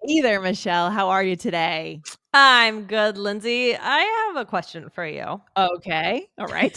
Hey there, Michelle. How are you today? I'm good, Lindsay. I have a question for you. Okay. All right.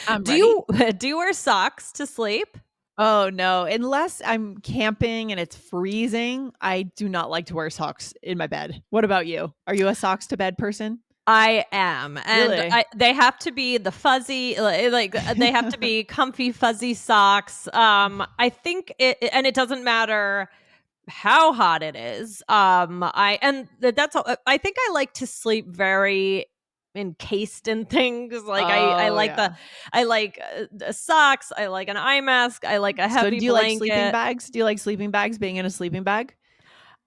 I'm Do ready. you do you wear socks to sleep? Oh, no. Unless I'm camping and it's freezing, I do not like to wear socks in my bed. What about you? Are you a socks to bed person? I am, and Really? they have to be the fuzzy, they have to be comfy, fuzzy socks. I think and it doesn't matter how hot it is. I think I like to sleep very encased in things. Like I Oh, like yeah. the socks. I like an eye mask. I like a So heavy do you like sleeping blanket. bags? Do you like sleeping bags, being in a sleeping bag?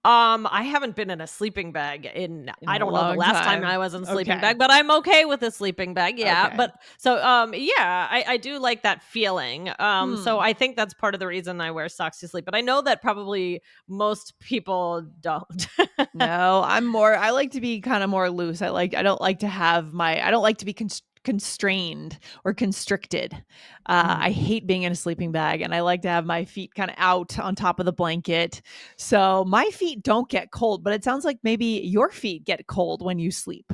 I haven't been in a sleeping bag in In I a don't know the long last time time. I was in a sleeping Okay. bag, but I'm okay with a sleeping bag. Yeah. Okay. I do like that feeling. So Hmm. I think that's part of the reason I wear socks to sleep. But I know that probably most people don't. No, I like to be kind of more loose. I don't like to have I don't like to be constrained or constricted. I Mhm. hate being in a sleeping bag and I like to have my feet kind of out on top of the blanket. So my feet don't get cold, but it sounds like maybe your feet get cold when you sleep.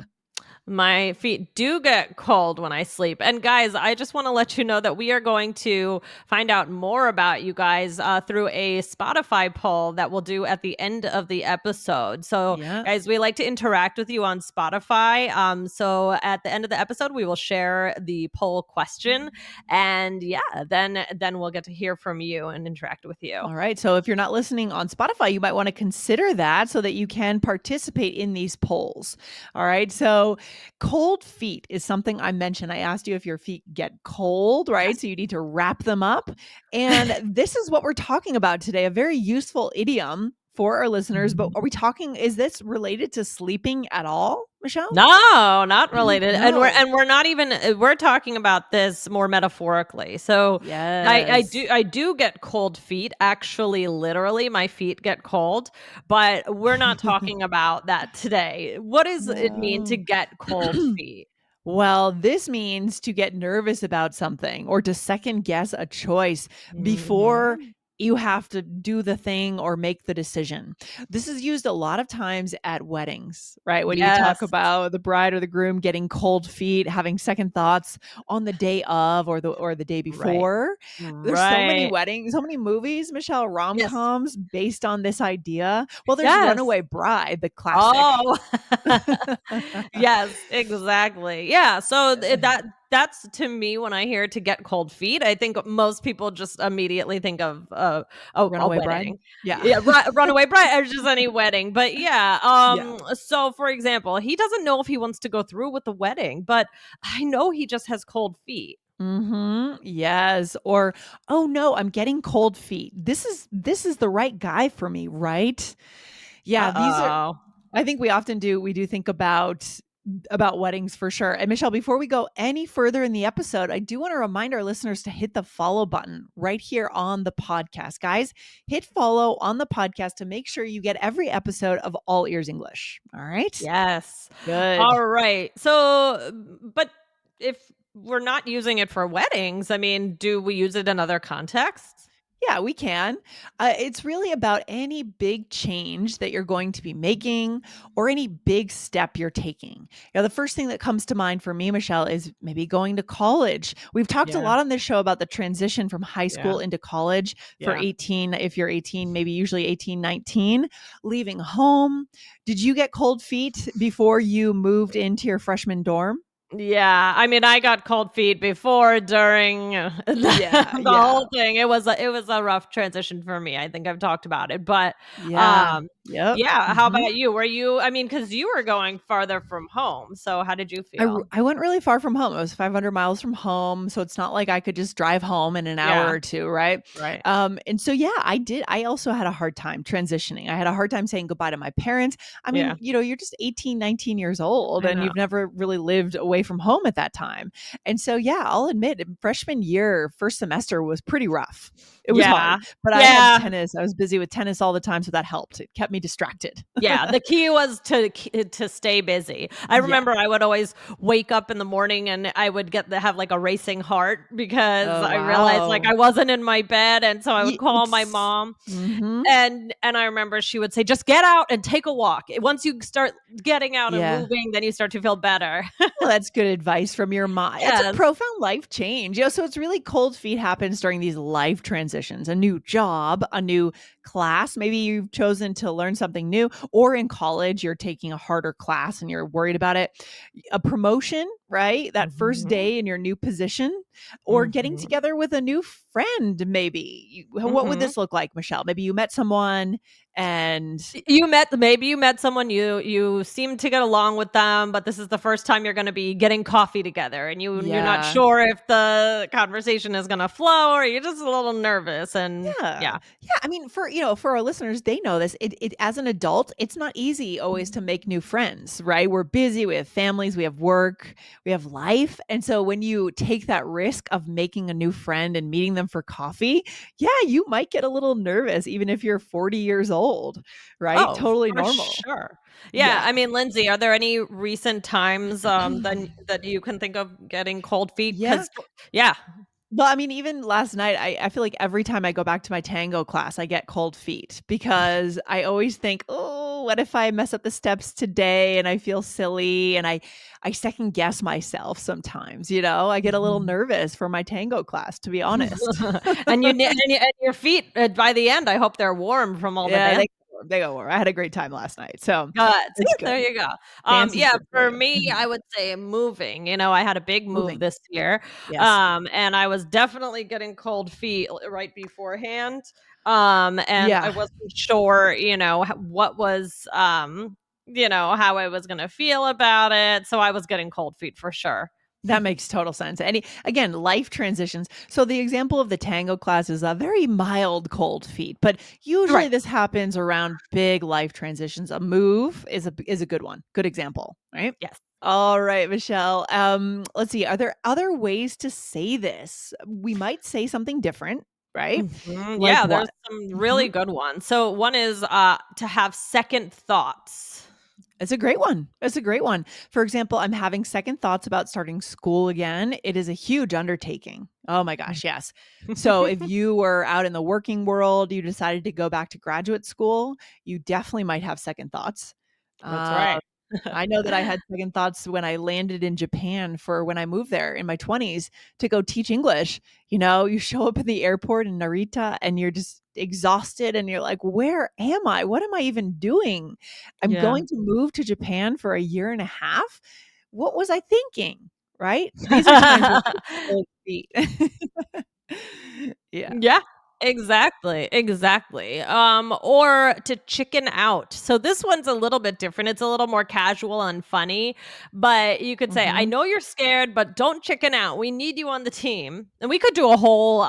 My feet do get cold when I sleep. And guys, I just want to let you know that we are going to find out more about you guys through a Spotify poll that we'll do at the end of the episode. So, Yeah. guys, we like to interact with you on Spotify. So at the end of the episode, we will share the poll question, and yeah, then we'll get to hear from you and interact with you. All right. So if you're not listening on Spotify, you might want to consider that so that you can participate in these polls. All right. So cold feet is something I mentioned. I asked you if your feet get cold, right? Yes. So you need to wrap them up. And this is what we're talking about today, a very useful idiom for our listeners. But are we talking, is this related to sleeping at all, Michelle? No, not related. And we're No. and we're not even we're talking about this more metaphorically. So Yes. I do get cold feet. Actually, literally my feet get cold, but we're not talking about that today. What does it mean to No. get cold feet? Well, this means to get nervous about something or to second guess a choice before Mhm. you have to do the thing or make the decision. This is used a lot of times at weddings, right? When you talk Yes. about the bride or the groom getting cold feet, having second thoughts on the day of or the day Right. before. There's so many Right. weddings, so many movies, Michelle, Yes. rom-coms based on this idea. Well, there's Yes. Runaway Bride, the classic. Oh. Yes, exactly. Yeah, so that's to me when I hear to get cold feet, I think most people just immediately think of a Runaway Bride? wedding. Yeah. Yeah, runaway bride or just any wedding. But yeah, Yeah. so for example, he doesn't know if he wants to go through with the wedding, but I know he just has cold feet. Mhm. Yes. Or, "Oh, no, I'm getting cold feet. This is the right guy for me, right?" Yeah, these are Uh-oh. I think we do think about weddings for sure. And Michelle, before we go any further in the episode, I do want to remind our listeners to hit the follow button right here on the podcast. Guys, hit follow on the podcast to make sure you get every episode of All Ears English. All right? Yes. Good. All right. So, but if we're not using it for weddings, I mean, do we use it in other contexts? Yeah, we can. It's really about any big change that you're going to be making or any big step you're taking. The first thing that comes to mind for me, Michelle, is maybe going to college. We've talked a Yeah. lot on this show about the transition from high Yeah. school into college for Yeah. 18, if you're 18, maybe usually 18, 19, leaving home. Did you get cold feet before you moved into your freshman dorm? Yeah, I mean, I got cold feet before, during, Yeah, the yeah, whole thing. It was a rough transition for me. I think I've talked about it, but, yeah. um, Yep. yeah, how Mhm. about you? Were you I mean, because you were going farther from home, so how did you feel? I went really far from home. It was 500 miles from home, so it's not like I could just drive home in an hour Yeah, or 2, right? right. And so, yeah, I also had a hard time transitioning. I had a hard time saying goodbye to my parents. I mean, Yeah, you're just 18, 19 years old, I and know. you've never really lived away from home at that time. And so, yeah, I'll admit, freshman year, first semester was pretty rough. It was hard, Yeah, but I had yeah. tennis. I was busy with tennis all the time, so that helped. It kept me distracted. Yeah, the key was to stay busy. I Yeah. remember I would always wake up in the morning and I would have like a racing heart because Oh, I realized like wow. I wasn't in my bed, and so I would call my It's mom, mhm. and I remember she would say, "Just get out and take a walk. Once you start getting out and Yeah. moving, then you start to feel better." Well, that's good advice from your mom. It's a Yes. profound life change. So it's really cold feet happens during these life transitions, a new job, a new class. Maybe you've chosen to learn something new, or in college, you're taking a harder class and you're worried about it. A promotion, right? That first Mhm. day in your new position, or getting Mhm. together with a new friend, maybe. What would Mhm. this look like, Michelle? Maybe you met someone and Maybe you met someone, you seem to get along with them, but this is the first time you're gonna be getting coffee together, and you're not yeah. sure if the conversation is gonna flow, or you're just a little nervous, and Yeah. yeah. Yeah, I mean, for our listeners, they know this. It as an adult, it's not easy always to make new friends, right? We're busy, we have families, we have work, we have life. And so when you take that risk of making a new friend and meeting them for coffee, yeah, you might get a little nervous even if you're 40 years old, right? Oh, Totally for normal. sure. Yeah, Yeah. I mean, Lindsay, are there any recent times, then that you can think of getting cold feet? Yeah. Because yeah. Well, I mean, even last night, I feel like every time I go back to my tango class, I get cold feet because I always think, oh, what if I mess up the steps today and I feel silly and I second guess myself sometimes, I get a little Mhm. nervous for my tango class, to be honest. And your feet, by the end, I hope they're warm from all the Yeah, dance. they go over. I had a great time last night, so Good. See, it's there good. you go. Dance is Yeah, good for for you. me, I Mhm. would say moving. I had a big move Moving. this year, Yes. and I was definitely getting cold feet right beforehand. And I Yeah. wasn't sure, what was, how I was gonna feel about it. So I was getting cold feet for sure. That makes total sense. Again, life transitions. So the example of the tango class is a very mild cold feet, but usually Right. this happens around big life transitions. A move is a good one. Good example, right? Yes. All right, Michelle. Let's see. Are there other ways to say this? We might say something different, right? Mhm. Like Yeah, there's what? some Mhm. really good ones. So one is to have second thoughts. It's a great one. It's a great one. For example, I'm having second thoughts about starting school again. It is a huge undertaking. Oh my gosh, yes. So if you were out in the working world, you decided to go back to graduate school, you definitely might have second thoughts. That's Uh, right. I know that I had second thoughts when I landed in Japan for when I moved there in my 20s to go teach English. You show up at the airport in Narita and you're just exhausted and you're like, where am I? What am I even doing? I'm Yeah. going to move to Japan for a year and a half. What was I thinking? Right? These are times when you get cold feet. Yeah. Yeah, exactly, exactly. Or to chicken out. So this one's a little bit different. It's a little more casual and funny, but you could say, "I Mhm. know you're scared, but don't chicken out. We need you on the team." And we could do a whole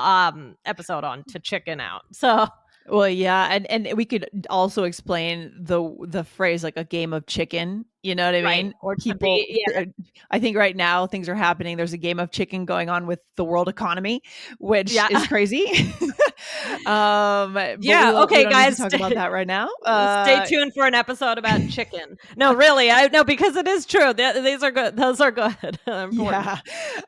episode on to chicken out. So, Well, yeah, and we could also explain the phrase like a game of chicken, you know what I right, mean? or to People be yeah, I think right now things are happening. There's a game of chicken going on with the world economy, which yeah. is crazy. But we Yeah, won't we okay, don't need to guys, talk about that right now. stay tuned for an episode about chicken. No, really, I no, because it is true. These are good. Those are good. Important.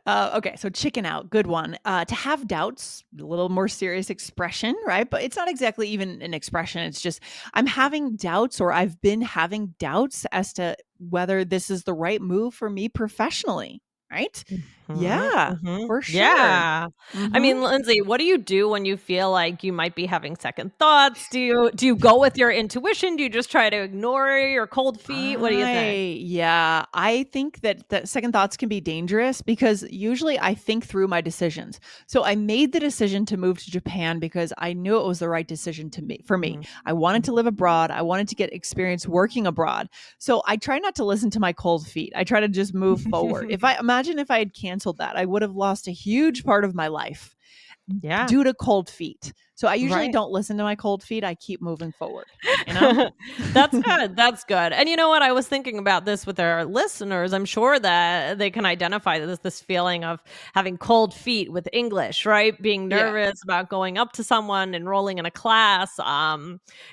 Yeah. Okay. So chicken out, good one. To have doubts, a little more serious expression, right? But it's not exactly even an expression. It's just I'm having doubts, or I've been having doubts as to whether this is the right move for me professionally, right? Mhm, Yeah, mhm. for sure. Yeah. I Hmm. mean, Lindsay, what do you do when you feel like you might be having second thoughts? Do you go with your intuition? Do you just try to ignore your cold feet? What do you think? I think that second thoughts can be dangerous because usually I think through my decisions. So I made the decision to move to Japan because I knew it was the right decision to me for me. Mhm, I wanted mhm. to live abroad. I wanted to get experience working abroad. So I try not to listen to my cold feet. I try to just move forward. If I had canceled that, I would have lost a huge part of my life. Yeah. due to cold feet. So I usually Right. don't listen to my cold feet. I keep moving forward, you know? That's good. That's good. And you know what? I was thinking about this with our listeners. I'm sure that they can identify this feeling of having cold feet with English, right? Being Yeah. nervous about going up to someone, enrolling in a class,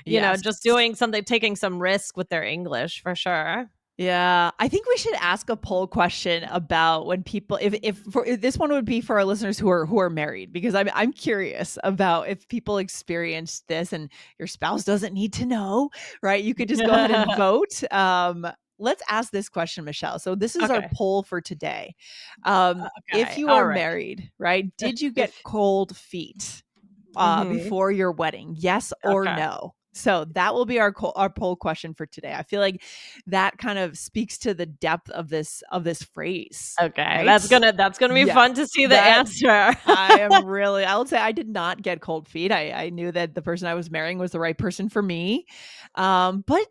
Yes. just doing something, taking some risk with their English for sure. Yeah, I think we should ask a poll question about when people if this one would be for our listeners who are married, because I'm curious about if people experience this, and your spouse doesn't need to know, right? You could just go ahead and vote. Let's ask this question, Michelle. So this is our Okay. poll for today. If Okay. you All are right. married, right? Did you get cold feet Mhm. before your wedding? Yes or Okay. no? So that will be our poll question for today. I feel like that kind of speaks to the depth of this phrase, Okay. right? That's gonna be Yeah. fun to see the That answer. I would say I did not get cold feet. I knew that the person I was marrying was the right person for me. But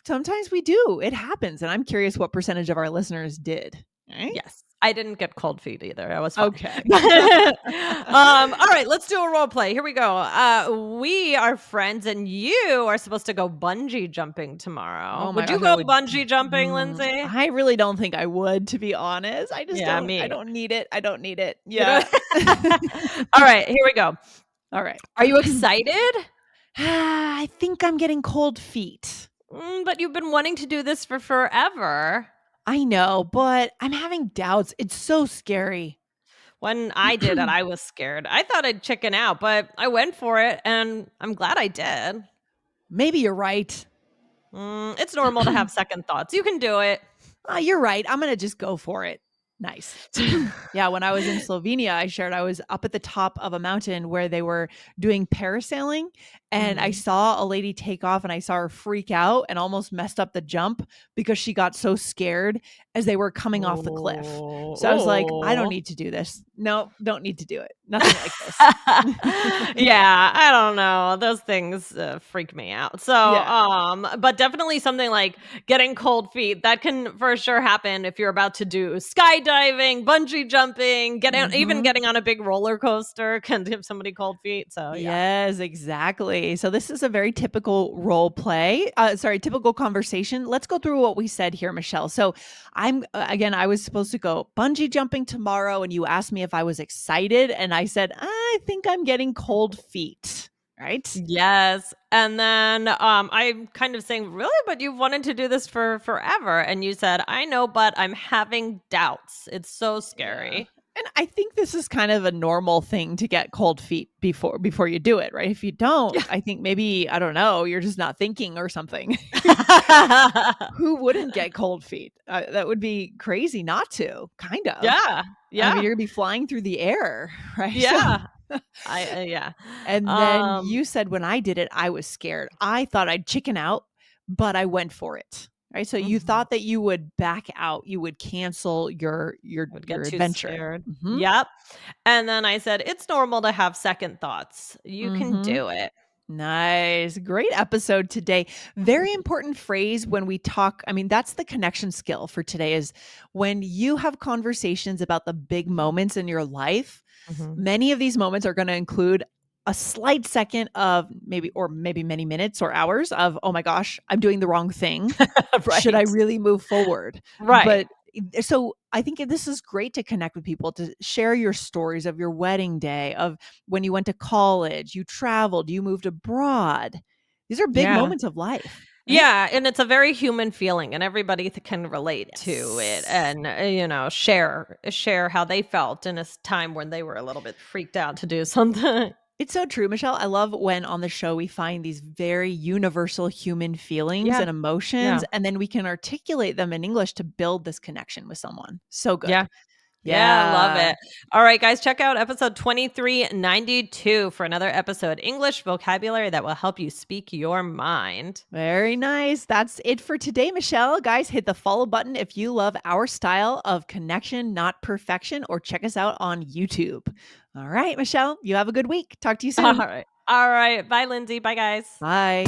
sometimes we do. It happens. And I'm curious what percentage of our listeners did. Right? Yes. I didn't get cold feet either. I was fine. Okay. All right, let's do a role play. Here we go. We are friends, and you are supposed to go bungee jumping tomorrow. Oh my Would you gosh, I go would bungee jumping, Lindsay? I really don't think I would, to be honest. Yeah, I me. don't need it. I don't need it. You know? Yeah. All right, here we go. All right. Are you excited? I think I'm getting cold feet. But you've been wanting to do this for forever. I know, but I'm having doubts. It's so scary. When I did it, I was scared. I thought I'd chicken out, but I went for it, and I'm glad I did. Maybe you're right. It's normal to have second thoughts. You can do it. You're right. I'm going to just go for it. Nice. Yeah, when I was in Slovenia, I shared I was up at the top of a mountain where they were doing parasailing, and I Mhm. saw a lady take off, and I saw her freak out and almost messed up the jump because she got so scared as they were coming off the cliff. Oh, So I was like, I don't oh. need to do this. No, don't need to do it. Nothing like this. Yeah, I don't know. Those things freak me out. So, Yeah. but definitely something like getting cold feet that can for sure happen if you're about to do skydiving, bungee jumping, even Mhm. getting on a big roller coaster can give somebody cold feet. So, yeah. Yes, exactly. So this is a very typical role play. Typical conversation. Let's go through what we said here, Michelle. So again, I was supposed to go bungee jumping tomorrow, and you asked me if I was excited, and I said I think I'm getting cold feet. Right? Yes. And then I'm kind of saying, really? But you've wanted to do this for forever. And you said, I know, but I'm having doubts. It's so Yeah. scary. And I think this is kind of a normal thing to get cold feet before you do it, right? If you don't, Yeah. I think maybe I don't know, you're just not thinking or something. Who wouldn't get cold feet? That would be crazy not to, kind of. Yeah. I mean, Yeah. you're gonna be flying through the air, right? So Yeah. Yeah. and then Um, you said when I did it, I was scared. I thought I'd chicken out, but I went for it. Right? So you mhm. thought that you would back out, you would cancel I would get your too adventure. scared. Mhm. Yep. And then I said, it's normal to have second thoughts. You can Mhm. do it. Nice. Great episode today. Very important phrase when we talk. I mean, that's the connection skill for today is when you have conversations about the big moments in your life, Mhm. many of these moments are going to include a slight second of maybe many minutes or hours of, oh my gosh, I'm doing the wrong thing. Should I Right. really move forward? Right. But so I think this is great to connect with people, to share your stories of your wedding day, of when you went to college, you traveled, you moved abroad. These are big Yeah. moments of life, right? Yeah, and it's a very human feeling, and everybody can relate to it, Yes. and share how they felt in a time when they were a little bit freaked out to do something. It's so true, Michelle. I love when on the show we find these very universal human feelings Yeah, and emotions, yeah, and then we can articulate them in English to build this connection with someone. So good. yeah, yeah. I love Yeah. it. All right, guys, check out episode 2392 for another episode English vocabulary that will help you speak your mind. Very nice. That's it for today, Michelle. Guys, hit the follow button if you love our style of connection, not perfection, or check us out on YouTube. All right, Michelle, you have a good week. Talk to you All soon. right, all right. Bye, Lindsay. Bye, guys. Bye.